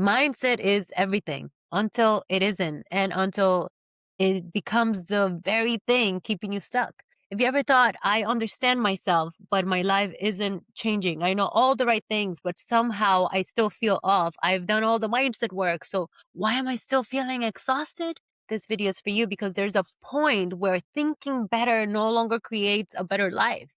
Mindset is everything until it isn't, and until it becomes the very thing keeping you stuck. Have you ever thought, I understand myself, but my life isn't changing? I know all the right things, but somehow I still feel off. I've done all the mindset work. So why am I still feeling exhausted? This video is for you because there's a point where thinking better no longer creates a better life.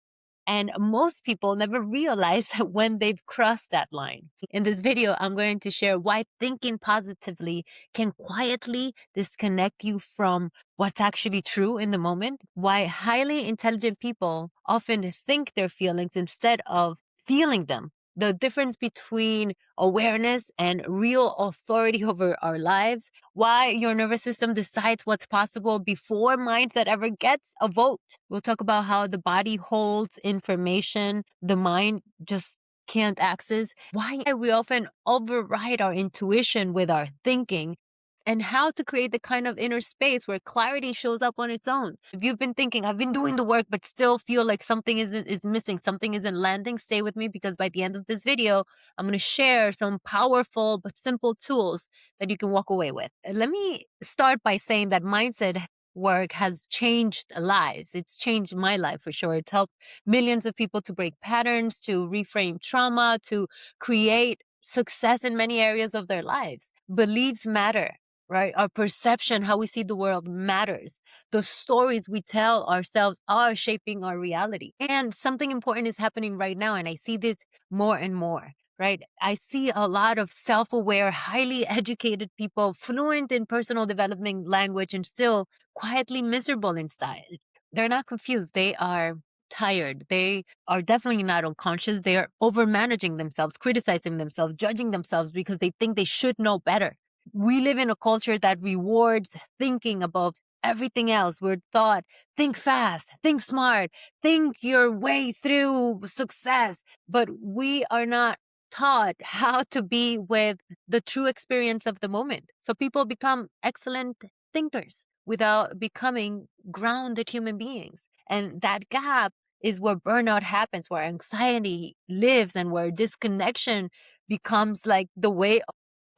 And most people never realize when they've crossed that line. In this video, I'm going to share why thinking positively can quietly disconnect you from what's actually true in the moment, why highly intelligent people often think their feelings instead of feeling them, the difference between awareness and real authority over our lives, why your nervous system decides what's possible before mindset ever gets a vote. We'll talk about how the body holds information the mind just can't access, why we often override our intuition with our thinking, and how to create the kind of inner space where clarity shows up on its own. If you've been thinking, I've been doing the work, but still feel like something is missing, something isn't landing, stay with me because by the end of this video, I'm going to share some powerful but simple tools that you can walk away with. Let me start by saying that mindset work has changed lives. It's changed my life for sure. It's helped millions of people to break patterns, to reframe trauma, to create success in many areas of their lives. Beliefs matter, right? Our perception, how we see the world matters. The stories we tell ourselves are shaping our reality. And something important is happening right now, and I see this more and more. Right? I see a lot of self-aware, highly educated people, fluent in personal development language, and still quietly miserable inside. They're not confused. They are tired. They are definitely not unconscious. They are over managing themselves, criticizing themselves, judging themselves because they think they should know better. We live in a culture that rewards thinking above everything else. We're taught, think fast, think smart, think your way through success. But we are not taught how to be with the true experience of the moment. So people become excellent thinkers without becoming grounded human beings. And that gap is where burnout happens, where anxiety lives, and where disconnection becomes like the way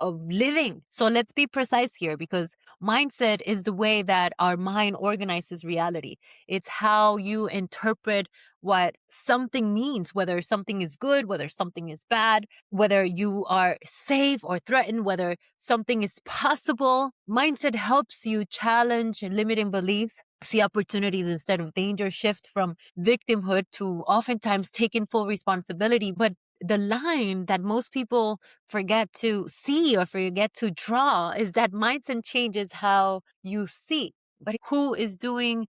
of living. So let's be precise here, because mindset is the way that our mind organizes reality. It's how you interpret what something means, whether something is good, whether something is bad, whether you are safe or threatened, whether something is possible. Mindset helps you challenge limiting beliefs, see opportunities instead of danger, shift from victimhood to oftentimes taking full responsibility. But the line that most people forget to see or forget to draw is that mindset changes how you see, but who is doing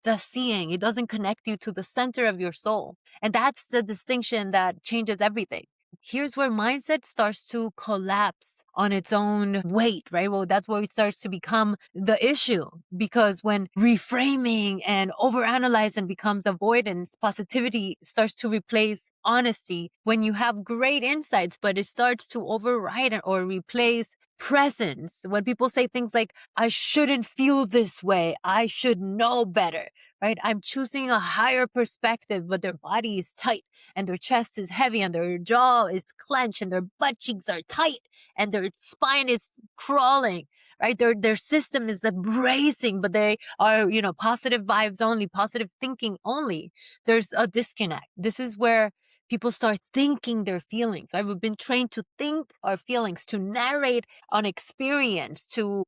the seeing? It doesn't connect you to the center of your soul. And that's the distinction that changes everything. Here's where mindset starts to collapse on its own weight, right? Well, that's where it starts to become the issue, because when reframing and overanalyzing becomes avoidance, positivity starts to replace honesty. When you have great insights, but it starts to override or replace presence. When people say things like, I shouldn't feel this way, I should know better, right? I'm choosing a higher perspective, but their body is tight and their chest is heavy and their jaw is clenched and their butt cheeks are tight and their spine is crawling, right? Their system is bracing, but they are, positive vibes only, positive thinking only. There's a disconnect. This is where people start thinking their feelings, right? We've been trained to think our feelings, to narrate an experience, to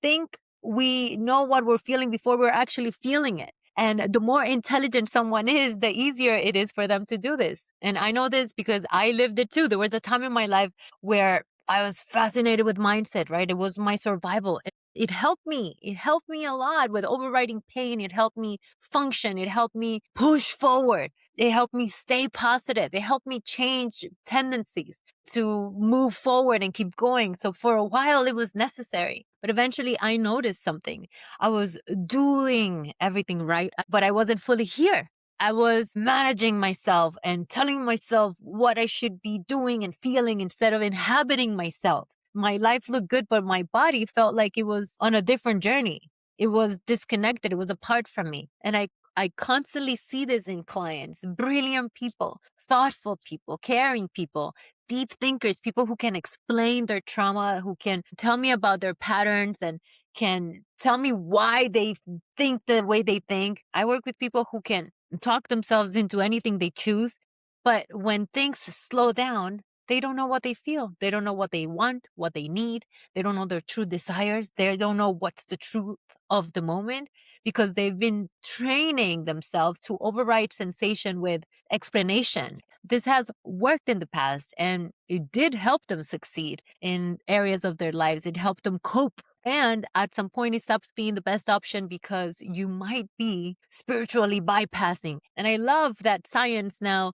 think we know what we're feeling before we're actually feeling it. And the more intelligent someone is, the easier it is for them to do this. And I know this because I lived it too. There was a time in my life where I was fascinated with mindset, right? It was my survival. It helped me. It helped me a lot with overriding pain. It helped me function. It helped me push forward. It helped me stay positive. It helped me change tendencies to move forward and keep going. So for a while, it was necessary. But eventually, I noticed something. I was doing everything right, but I wasn't fully here. I was managing myself and telling myself what I should be doing and feeling instead of inhabiting myself. My life looked good, but my body felt like it was on a different journey. It was disconnected. It was apart from me. And I constantly see this in clients, brilliant people, thoughtful people, caring people, deep thinkers, people who can explain their trauma, who can tell me about their patterns and can tell me why they think the way they think. I work with people who can talk themselves into anything they choose. But when things slow down, they don't know what they feel. They don't know what they want, what they need. They don't know their true desires. They don't know what's the truth of the moment because they've been training themselves to override sensation with explanation. This has worked in the past and it did help them succeed in areas of their lives. It helped them cope. And at some point, it stops being the best option because you might be spiritually bypassing. And I love that science now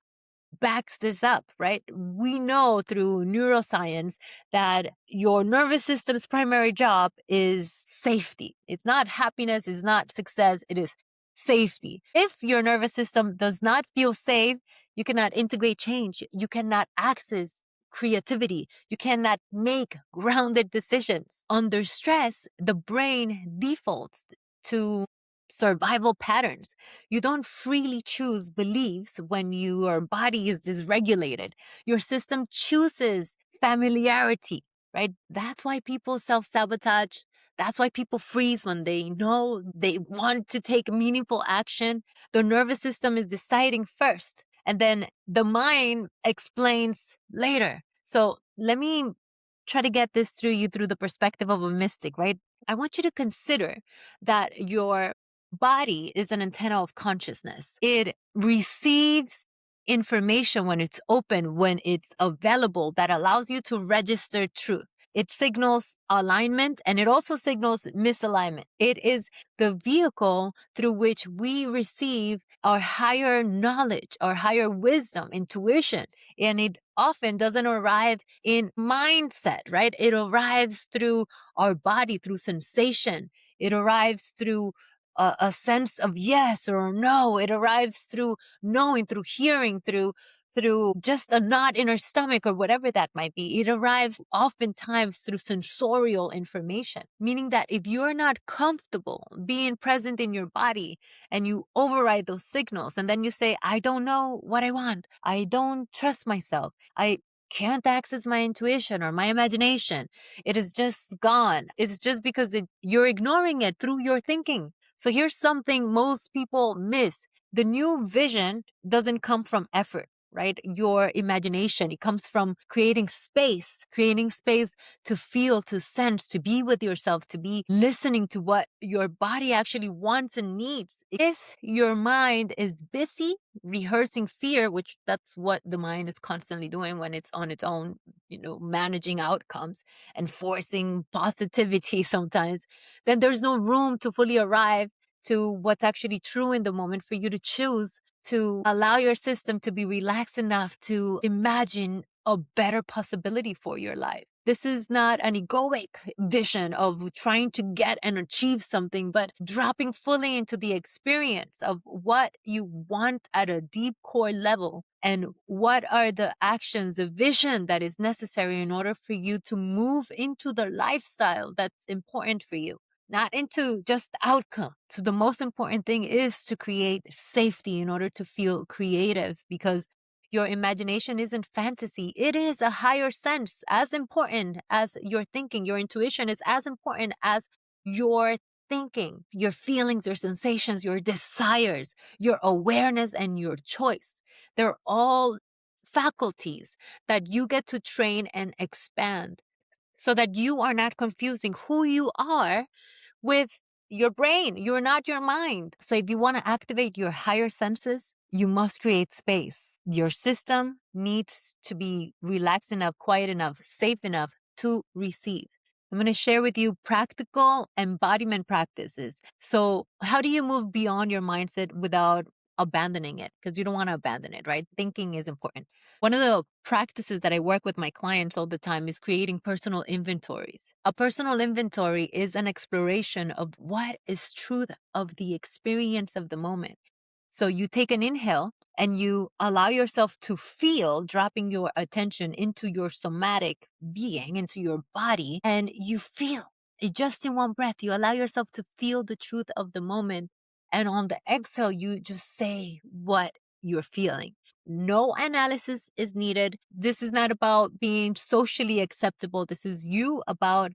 backs this up, right? We know through neuroscience that your nervous system's primary job is safety. It's not happiness, it's not success, it is safety. If your nervous system does not feel safe, you cannot integrate change, you cannot access creativity, you cannot make grounded decisions. Under stress, the brain defaults to survival patterns. You don't freely choose beliefs when your body is dysregulated. Your system chooses familiarity, right? That's why people self sabotage. That's why people freeze when they know they want to take meaningful action. The nervous system is deciding first, and then the mind explains later. So let me try to get this through you through the perspective of a mystic, right? I want you to consider that your body is an antenna of consciousness. It receives information when it's open, when it's available, that allows you to register truth. It signals alignment and it also signals misalignment. It is the vehicle through which we receive our higher knowledge, our higher wisdom, intuition. And it often doesn't arrive in mindset, right? It arrives through our body, through sensation. It arrives through a sense of yes or no. It arrives through knowing, through hearing, through just a knot in our stomach or whatever that might be. It arrives oftentimes through sensorial information, meaning that if you're not comfortable being present in your body and you override those signals and then you say, I don't know what I want, I don't trust myself, I can't access my intuition or my imagination, it is just gone. It's just because you're ignoring it through your thinking. So here's something most people miss. The new vision doesn't come from effort, right? Your imagination, it comes from creating space to feel, to sense, to be with yourself, to be listening to what your body actually wants and needs. If your mind is busy rehearsing fear, which that's what the mind is constantly doing when it's on its own, managing outcomes and forcing positivity sometimes, then there's no room to fully arrive to what's actually true in the moment for you to choose to allow your system to be relaxed enough to imagine a better possibility for your life. This is not an egoic vision of trying to get and achieve something, but dropping fully into the experience of what you want at a deep core level and what are the actions, the vision that is necessary in order for you to move into the lifestyle that's important for you, not into just outcome. So the most important thing is to create safety in order to feel creative, because your imagination isn't fantasy. It is a higher sense, as important as your thinking. Your intuition is as important as your thinking, your feelings, your sensations, your desires, your awareness, and your choice. They're all faculties that you get to train and expand so that you are not confusing who you are with your brain. You're not your mind. So if you want to activate your higher senses, you must create space. Your system needs to be relaxed enough, quiet enough, safe enough to receive. I'm going to share with you practical embodiment practices. So how do you move beyond your mindset without abandoning it? Because you don't want to abandon it, right? Thinking is important. One of the practices that I work with my clients all the time is creating personal inventories. A personal inventory is an exploration of what is truth of the experience of the moment. So you take an inhale and you allow yourself to feel, dropping your attention into your somatic being, into your body, and you feel it just in one breath. You allow yourself to feel the truth of the moment. And on the exhale, you just say what you're feeling. No analysis is needed. This is not about being socially acceptable. This is you about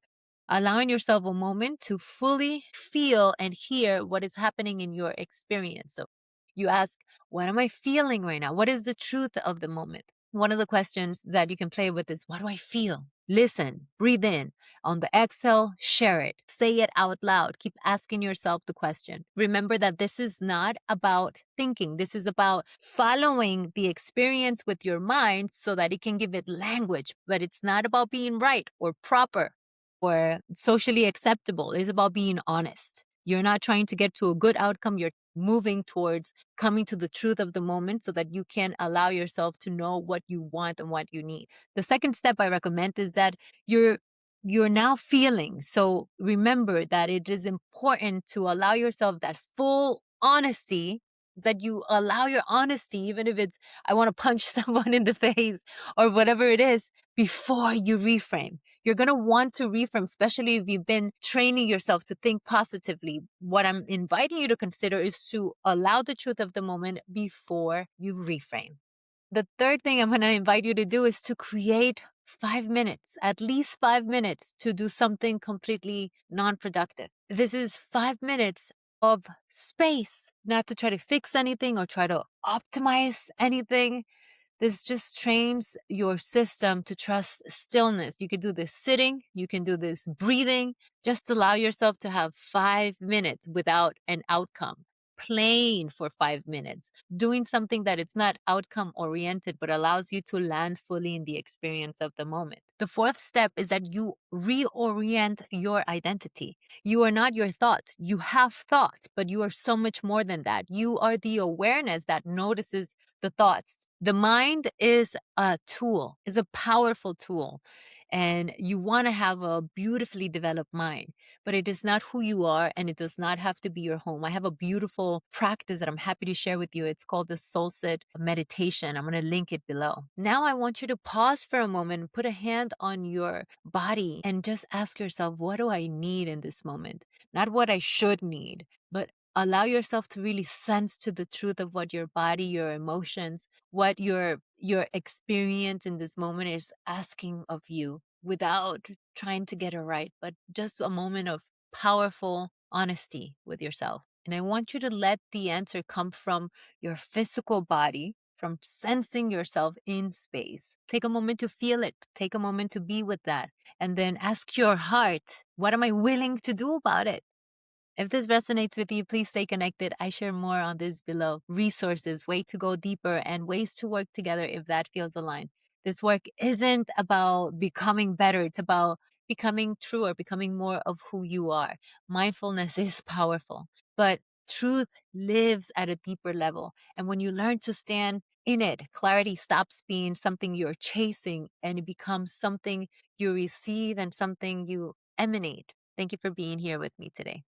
allowing yourself a moment to fully feel and hear what is happening in your experience. So you ask, what am I feeling right now? What is the truth of the moment? One of the questions that you can play with is, what do I feel? Listen, breathe in. On the exhale, share it. Say it out loud. Keep asking yourself the question. Remember that this is not about thinking. This is about following the experience with your mind so that it can give it language. But it's not about being right or proper or socially acceptable. It's about being honest. You're not trying to get to a good outcome. You're moving towards coming to the truth of the moment so that you can allow yourself to know what you want and what you need. The second step I recommend is that you're now feeling. So remember that it is important to allow yourself that full honesty, that you allow your honesty, even if it's, I want to punch someone in the face or whatever it is, before you reframe. You're going to want to reframe, especially if you've been training yourself to think positively. What I'm inviting you to consider is to allow the truth of the moment before you reframe. The third thing I'm going to invite you to do is to create 5 minutes, at least 5 minutes, to do something completely non productive. This is 5 minutes of space, not to try to fix anything or try to optimize anything. This just trains your system to trust stillness. You can do this sitting, you can do this breathing. Just allow yourself to have 5 minutes without an outcome. Playing for 5 minutes, doing something that it's not outcome oriented, but allows you to land fully in the experience of the moment. The fourth step is that you reorient your identity. You are not your thoughts. You have thoughts, but you are so much more than that. You are the awareness that notices the thoughts. The mind is a tool, is a powerful tool. And you want to have a beautifully developed mind, but it is not who you are and it does not have to be your home. I have a beautiful practice that I'm happy to share with you. It's called the Soulset meditation. I'm going to link it below. Now I want you to pause for a moment, put a hand on your body and just ask yourself, what do I need in this moment? Not what I should need, but allow yourself to really sense to the truth of what your body, your emotions, what your experience in this moment is asking of you, without trying to get it right, but just a moment of powerful honesty with yourself. And I want you to let the answer come from your physical body, from sensing yourself in space. Take a moment to feel it. Take a moment to be with that. And then ask your heart, what am I willing to do about it? If this resonates with you, please stay connected. I share more on this below. Resources, way to go deeper, and ways to work together if that feels aligned. This work isn't about becoming better. It's about becoming truer, becoming more of who you are. Mindfulness is powerful, but truth lives at a deeper level. And when you learn to stand in it, clarity stops being something you're chasing and it becomes something you receive and something you emanate. Thank you for being here with me today.